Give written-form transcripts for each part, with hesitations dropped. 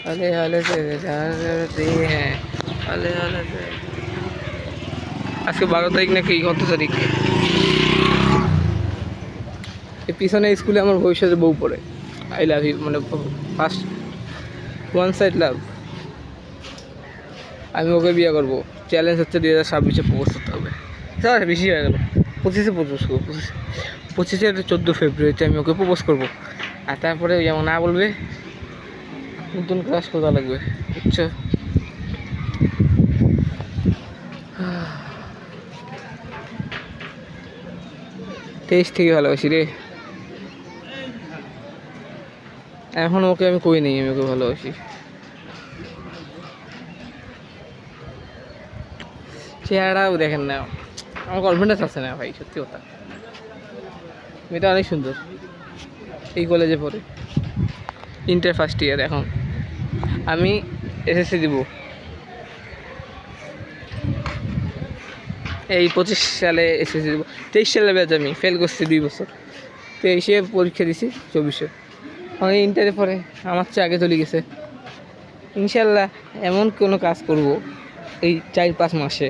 हले हले से जाते हैं हले हले से। আজকে 12 তারিখ নাকি কত তারিখ? এই পিছনে স্কুলে আমার ভবিষ্যতে বউ পড়ে। আই লাভ ইউ মানে ফার্স্ট ওয়ান সাইড লাভ। আমি ওকে বিয়ে করবো। চ্যালেঞ্জ হচ্ছে 2026-এ প্রপোজ করতে হবে। স্যার বেশি হয়ে গেল। 25-এ প্রপোজ করবো। 25-এর 14 ফেব্রুয়ারিতে আমি ওকে প্রপোজ করবো। আর তারপরে যেমন না বলবে নতুন ক্লাস করা লাগবে, বুঝছো? তেইশ থেকে ভালোবাসি রে। এখন ওকে আমি কই নেই আমি ওকে ভালোবাসি। চেহারাও দেখেন না, আমার কনফিডেন্স আছে না ভাই, সত্যি কথা। মেয়েটা অনেক সুন্দর, এই কলেজে পড়ে, ইন্টার ফার্স্ট ইয়ার। এখন আমি এসএসসি দিব এই 25 সালে, এসএসসি দিব 23 সালে ব্যাচ। আমি ফেল করছি 2 বছর, 23-এ পরীক্ষা দিছি, 24-এ আমি ইন্টারে পরে আমার চেয়ে আগে চলে গেছে। ইনশাল্লাহ এমন কোনো কাজ করব এই 4-5 মাসে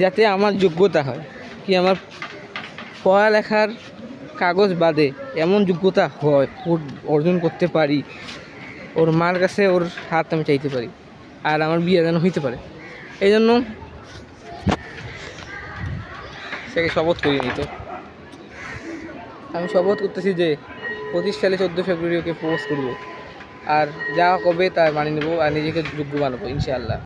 যাতে আমার যোগ্যতা হয়, কি আমার পড়ালেখার কাগজ বাদে এমন যোগ্যতা হয়, অর্জন করতে পারি, ওর মার কাছে ওর হাত আমি চাইতে পারি, আর আমার বিয়ে যেন হইতে পারে। এই জন্য সেকে শপথ করিনি। তো আমি শপথ করতেছি যে 25 সালে 14 ফেব্রুয়ারি ওকে প্রপোজ করবো, আর যা কবে তার মানিয়ে নেবো, আর নিজেকে যোগ্য বানাবো ইনশাআল্লাহ।